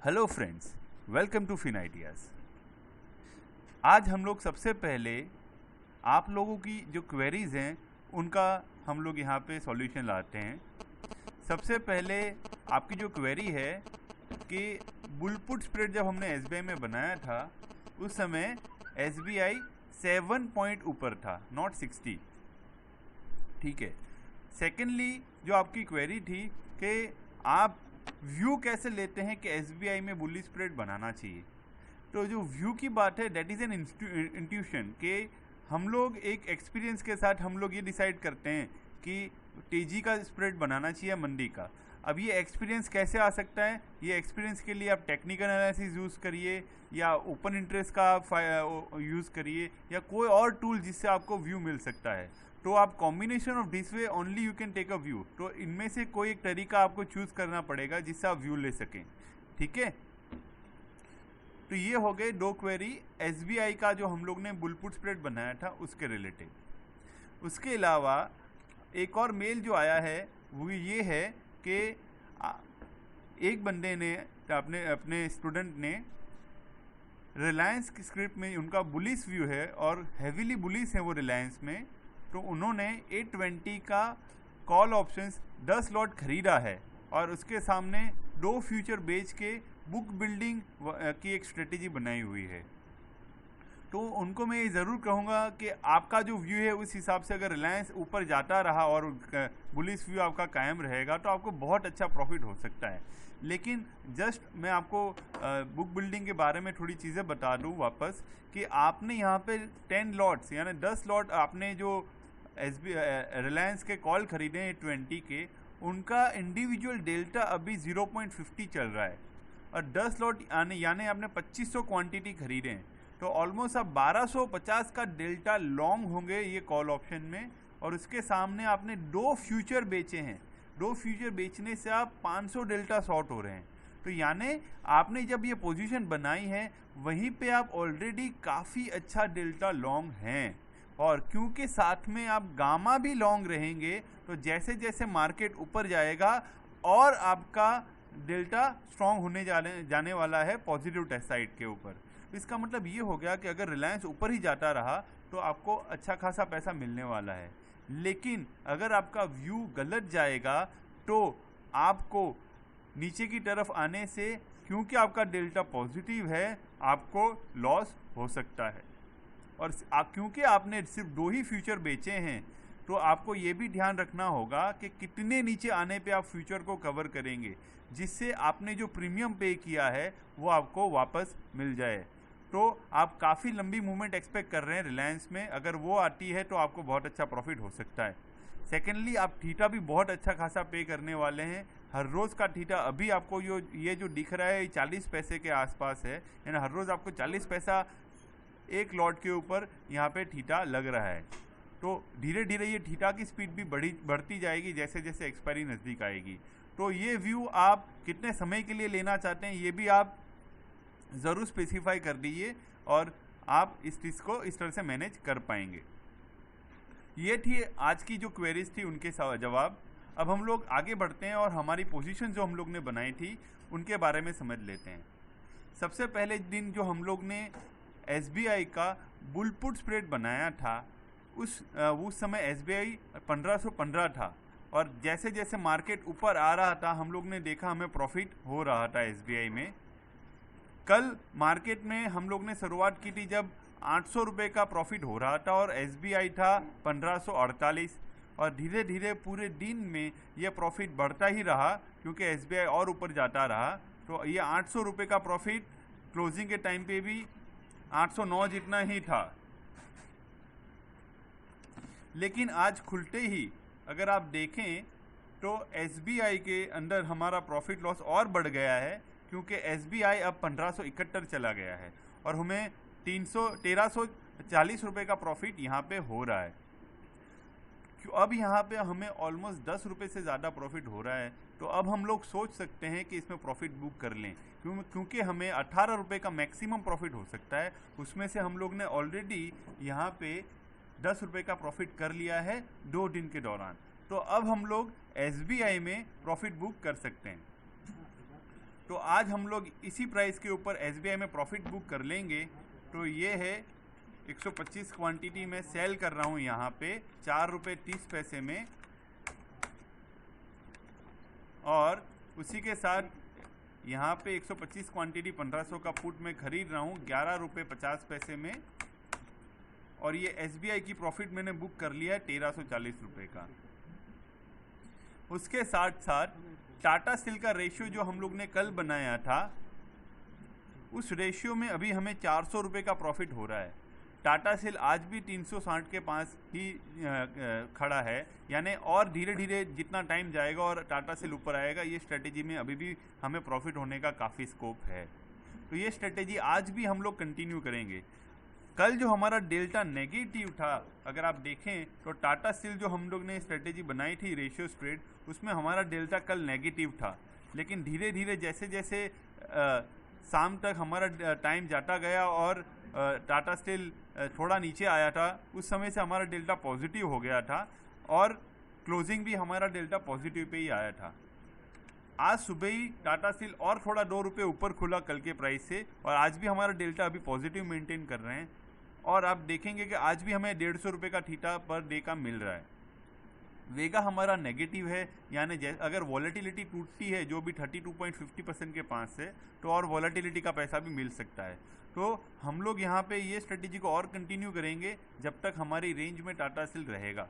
Hello friends, welcome to Fin Ideas. आज हम लोग सबसे पहले आप लोगों की जो क्वेरीज़ हैं उनका हम लोग यहाँ पे सॉल्यूशन लाते हैं। सबसे पहले आपकी जो क्वेरी है कि बुल पुट स्प्रेड जब हमने एसबीआई में बनाया था उस समय एसबीआई 7 पॉइंट ऊपर था, नॉट 60। ठीक है। सेकेंडली जो आपकी क्वेरी थी कि आप व्यू कैसे लेते हैं कि एसबीआई में बुलिश स्प्रेड बनाना चाहिए। तो जो व्यू की बात है दैट इज़ एन इंट्यूशन कि हम लोग एक एक्सपीरियंस के साथ हम लोग ये डिसाइड करते हैं कि तेजी का स्प्रेड बनाना चाहिए मंदी का। अब ये एक्सपीरियंस कैसे आ सकता है? ये एक्सपीरियंस के लिए आप टेक्निकल एनालिसिस यूज़ करिए या ओपन इंटरेस्ट का यूज़ करिए या कोई और टूल जिससे आपको व्यू मिल सकता है। तो आप combination of this way only you can take a view. तो इनमें से कोई एक तरीका आपको चूज़ करना पड़ेगा जिससे आप व्यू ले सकें। ठीक है। तो ये हो गए दो क्वेरी एसबीआई का जो हम लोग ने बुल पुट स्प्रेड बनाया था उसके रिलेटेड। उसके अलावा एक और मेल जो आया है वो ये है कि एक बंदे ने अपने स्टूडेंट ने रिलायंस की स्क्रिप्ट में उनका बुलिश व्यू है और हैवीली बुलिश है वो रिलायंस में। तो उन्होंने 820 का कॉल ऑप्शंस 10 लॉट खरीदा है और उसके सामने 2 फ्यूचर बेच के बुक बिल्डिंग की एक स्ट्रेटेजी बनाई हुई है। तो उनको मैं ये ज़रूर कहूँगा कि आपका जो व्यू है उस हिसाब से अगर रिलायंस ऊपर जाता रहा और बुलिश व्यू आपका कायम रहेगा तो आपको बहुत अच्छा प्रॉफिट हो सकता है। लेकिन जस्ट मैं आपको बुक बिल्डिंग के बारे में थोड़ी चीज़ें बता दूँ वापस कि आपने यहाँ पे 10 लॉट्स यानी 10 लॉट आपने जो रिलायंस के कॉल खरीदे हैं 20 के, उनका इंडिविजुअल डेल्टा अभी 0.50 चल रहा है और 10 लॉट यानी आपने 2500 क्वांटिटी खरीदे हैं। तो ऑलमोस्ट आप 1250 का डेल्टा लॉन्ग होंगे ये कॉल ऑप्शन में। और उसके सामने आपने 2 फ्यूचर बेचे हैं। 2 फ्यूचर बेचने से आप 500 डेल्टा शॉर्ट हो रहे हैं। तो यानी आपने जब ये पोजीशन बनाई है वहीं पे आप ऑलरेडी काफ़ी अच्छा डेल्टा लॉन्ग हैं। और क्योंकि साथ में आप गामा भी लॉन्ग रहेंगे तो जैसे जैसे मार्केट ऊपर जाएगा और आपका डेल्टा स्ट्रॉन्ग होने जाने वाला है पॉजिटिव साइड के ऊपर। इसका मतलब ये हो गया कि अगर रिलायंस ऊपर ही जाता रहा तो आपको अच्छा खासा पैसा मिलने वाला है। लेकिन अगर आपका व्यू गलत जाएगा तो आपको नीचे की तरफ आने से, क्योंकि आपका डेल्टा पॉजिटिव है, आपको लॉस हो सकता है। और क्योंकि आपने सिर्फ 2 ही फ्यूचर बेचे हैं तो आपको ये भी ध्यान रखना होगा कि कितने नीचे आने पे आप फ्यूचर को कवर करेंगे जिससे आपने जो प्रीमियम पे किया है वो आपको वापस मिल जाए। तो आप काफ़ी लंबी मूवमेंट एक्सपेक्ट कर रहे हैं रिलायंस में, अगर वो आती है तो आपको बहुत अच्छा प्रॉफिट हो सकता है। सेकेंडली आप थीटा भी बहुत अच्छा खासा पे करने वाले हैं। हर रोज़ का थीटा अभी आपको ये जो दिख रहा है 40 पैसे के आसपास है, यानी हर रोज़ आपको 40 पैसा एक लॉट के ऊपर यहाँ पे थीटा लग रहा है। तो धीरे धीरे ये थीटा की स्पीड भी बढ़ती जाएगी जैसे जैसे एक्सपायरी नज़दीक आएगी। तो ये व्यू आप कितने समय के लिए लेना चाहते हैं ये भी आप ज़रूर स्पेसिफाई कर दीजिए और आप इस चीज़ को इस तरह से मैनेज कर पाएंगे। ये थी आज की जो क्वेरीज थी उनके जवाब। अब हम लोग आगे बढ़ते हैं और हमारी पोजीशन जो हम लोग ने बनाई थी उनके बारे में समझ लेते हैं। सबसे पहले दिन जो हम लोग ने एसबीआई का बुल पुट स्प्रेड बनाया था उस समय एसबीआई 1515 था और जैसे जैसे मार्केट ऊपर आ रहा था हम लोग ने देखा हमें प्रॉफिट हो रहा था एसबीआई में। कल मार्केट में हम लोग ने शुरुआत की थी जब 800 रुपये का प्रॉफिट हो रहा था और एसबीआई था 1548 और धीरे धीरे पूरे दिन में यह प्रॉफिट बढ़ता ही रहा क्योंकि एसबीआई और ऊपर जाता रहा। तो ये 800 रुपये का प्रॉफिट क्लोजिंग के टाइम पे भी 809 जितना ही था। लेकिन आज खुलते ही अगर आप देखें तो एसबीआई के अंदर हमारा प्रॉफिट लॉस और बढ़ गया है क्योंकि एसबीआई अब 1571 चला गया है और हमें 1340 रुपये का प्रॉफिट यहाँ पे हो रहा है। अब यहाँ पे हमें ऑलमोस्ट 10 रुपये से ज़्यादा प्रॉफिट हो रहा है। तो अब हम लोग सोच सकते हैं कि इसमें प्रॉफिट बुक कर लें क्योंकि हमें 18 रुपये का मैक्सिमम प्रॉफिट हो सकता है। उसमें से हम लोग ने ऑलरेडी यहाँ पे 10 रुपये का प्रॉफिट कर लिया है 2 दिन के दौरान। तो अब हम लोग एसबीआई में प्रॉफिट बुक कर सकते हैं। तो आज हम लोग इसी प्राइस के ऊपर SBI में प्रॉफिट बुक कर लेंगे। तो ये है 125 क्वांटिटी में सेल कर रहा हूँ यहाँ पे 4 रुपये 30 पैसे में, और उसी के साथ यहाँ पे 125 क्वांटिटी 1500 का पुट में खरीद रहा हूँ 11 रुपये 50 पैसे में, और ये SBI की प्रॉफिट मैंने बुक कर लिया है 1340 रुपये का। उसके साथ साथ टाटा स्टील का रेशियो जो हम लोग ने कल बनाया था, उस रेशियो में अभी हमें 400 रुपये का प्रॉफिट हो रहा है। टाटा स्टील आज भी 360 के पास ही खड़ा है, यानी और धीरे धीरे जितना टाइम जाएगा और टाटा स्टील ऊपर आएगा, ये स्ट्रेटेजी में अभी भी हमें प्रॉफिट होने का काफ़ी स्कोप है। तो ये स्ट्रेटेजी आज भी हम लोग कंटिन्यू करेंगे। कल जो हमारा डेल्टा नेगेटिव था, अगर आप देखें तो टाटा स्टील जो हम लोग ने स्ट्रेटेजी बनाई थी रेशियो स्प्रेड, उसमें हमारा डेल्टा कल नेगेटिव था, लेकिन धीरे धीरे जैसे जैसे शाम तक हमारा टाइम जाता गया और टाटा स्टील थोड़ा नीचे आया था, उस समय से हमारा डेल्टा पॉजिटिव हो गया था और क्लोजिंग भी हमारा डेल्टा पॉजिटिव पे ही आया था। आज सुबह ही टाटा स्टील और थोड़ा 2 रुपये ऊपर खुला कल के प्राइस से, और आज भी हमारा डेल्टा अभी पॉजिटिव मेंटेन कर रहे हैं। और आप देखेंगे कि आज भी हमें 150 रुपये का थीटा पर डे का मिल रहा है। वेगा हमारा नेगेटिव है, यानी अगर वॉलेटिलिटी टूटती है जो भी 32.50% के पास से, तो और वॉलेटिलिटी का पैसा भी मिल सकता है। तो हम लोग यहाँ पे ये स्ट्रेटेजी को और कंटिन्यू करेंगे जब तक हमारी रेंज में टाटा स्टील रहेगा।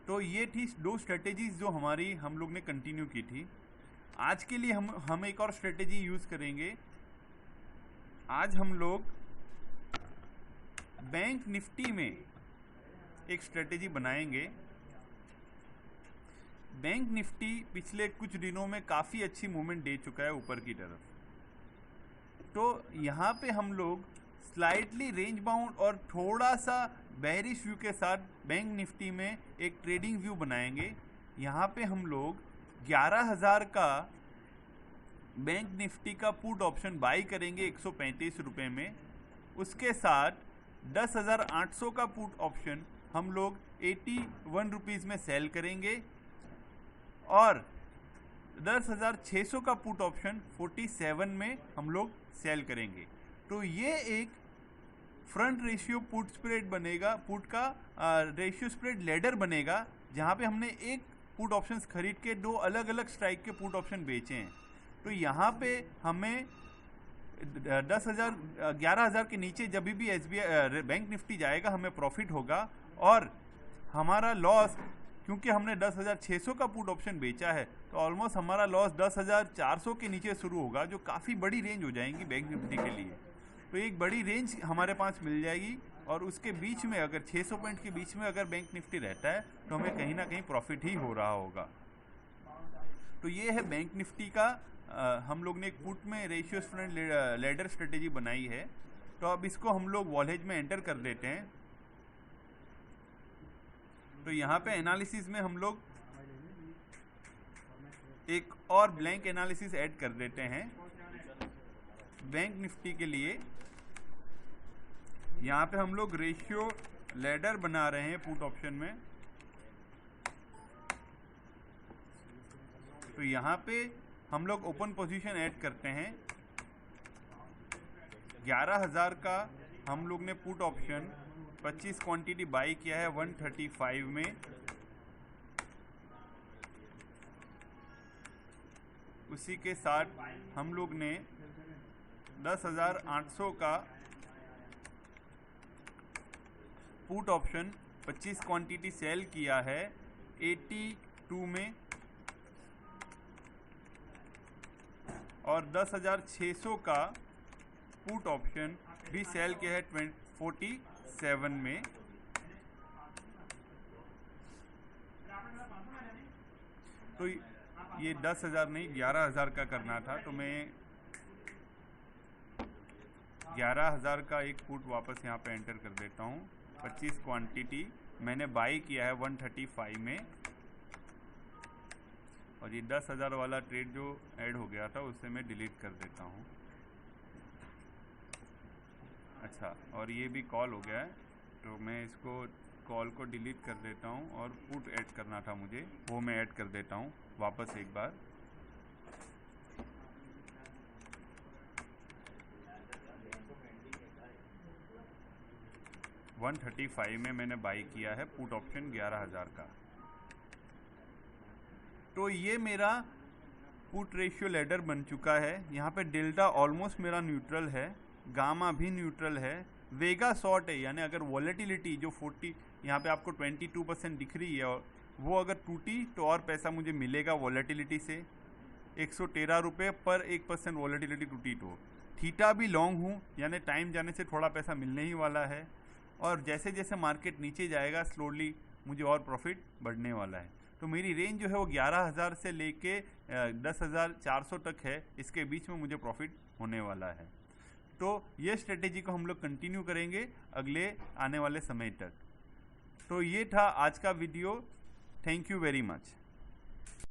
तो ये थी 2 स्ट्रेटेजीज जो हम लोग ने कंटिन्यू की थी। आज के लिए हम एक और स्ट्रेटेजी यूज़ करेंगे। आज हम लोग बैंक निफ्टी में एक स्ट्रेटेजी बनाएंगे। बैंक निफ्टी पिछले कुछ दिनों में काफ़ी अच्छी मूवमेंट दे चुका है ऊपर की तरफ, तो यहाँ पे हम लोग स्लाइटली रेंज बाउंड और थोड़ा सा बेरिश व्यू के साथ बैंक निफ्टी में एक ट्रेडिंग व्यू बनाएंगे। यहाँ पे हम लोग 11,000 का बैंक निफ्टी का पुट ऑप्शन बाई करेंगे 135 रुपये में। उसके साथ 10,800 का पुट ऑप्शन हम लोग 81 रुपीज़ में सेल करेंगे, और 10,600 का पुट ऑप्शन 47 में हम लोग सेल करेंगे। तो ये एक फ्रंट रेशियो पुट स्प्रेड बनेगा, पुट का रेशियो स्प्रेड लेडर बनेगा, जहाँ पे हमने एक पुट ऑप्शंस खरीद के 2 अलग अलग स्ट्राइक के पुट ऑप्शन बेचे हैं। तो यहाँ पे हमें 11,000 के नीचे जब भी SBI बैंक निफ्टी जाएगा हमें प्रॉफिट होगा, और हमारा लॉस, क्योंकि हमने 10,600 का पुट ऑप्शन बेचा है, तो ऑलमोस्ट हमारा लॉस 10,400 के नीचे शुरू होगा, जो काफ़ी बड़ी रेंज हो जाएंगी बैंक निफ्टी के लिए। तो एक बड़ी रेंज हमारे पास मिल जाएगी, और उसके बीच में अगर 600 पॉइंट के बीच में अगर बैंक निफ्टी रहता है तो हमें कहीं ना कहीं प्रॉफिट ही हो रहा होगा। तो ये है बैंक निफ्टी का हम लोग ने एक पुट में रेशियो स्प्रेड लेडर स्ट्रेटेजी बनाई है। तो अब इसको हम लोग वॉलेज में एंटर कर देते हैं। तो यहाँ पे एनालिसिस में हम लोग एक और ब्लैंक एनालिसिस ऐड कर देते हैं बैंक निफ्टी के लिए। यहाँ पे हम लोग रेशियो लेडर बना रहे हैं पुट ऑप्शन में। तो यहाँ पे हम लोग ओपन पोजीशन ऐड करते हैं। 11,000 का हम लोग ने पुट ऑप्शन 25 क्वांटिटी बाई किया है 135 में। उसी के साथ हम लोग ने 10,800 का पुट ऑप्शन 25 क्वांटिटी सेल किया है 82 में, और 10,600 का पुट ऑप्शन भी सेल किया है 47 में। तो ये 10,000 नहीं 11,000 का करना था, तो मैं 11,000 का एक पुट वापस यहाँ पे एंटर कर देता हूँ। 25 क्वांटिटी मैंने बाई किया है 135 में, और ये 10,000 वाला ट्रेड जो ऐड हो गया था उससे मैं डिलीट कर देता हूँ। अच्छा, और ये भी कॉल हो गया है, तो मैं इसको कॉल को डिलीट कर देता हूँ, और पुट ऐड करना था मुझे, वो मैं ऐड कर देता हूँ वापस एक बार। 135 में मैंने बाई किया है पुट ऑप्शन 11,000 का। तो ये मेरा पुट रेशियो लेडर बन चुका है। यहाँ पे डेल्टा ऑलमोस्ट मेरा न्यूट्रल है, गामा भी न्यूट्रल है, वेगा शॉर्ट है, यानी अगर वॉलेटिलिटी जो 40 यहाँ पे आपको 22% दिख रही है और वो अगर टूटी तो और पैसा मुझे मिलेगा वॉलेटिलिटी से। 113 रुपये पर 1% वॉलेटिलिटी टूटी तो। थीटा भी लॉन्ग हूँ, यानी टाइम जाने से थोड़ा पैसा मिलने ही वाला है, और जैसे जैसे मार्केट नीचे जाएगा स्लोली मुझे और प्रॉफिट बढ़ने वाला है। तो मेरी रेंज जो है वो 11,000 से लेके 10,400 तक है, इसके बीच में मुझे प्रॉफिट होने वाला है। तो ये स्ट्रेटेजी को हम लोग कंटिन्यू करेंगे अगले आने वाले समय तक। तो ये था आज का video. Thank you very much.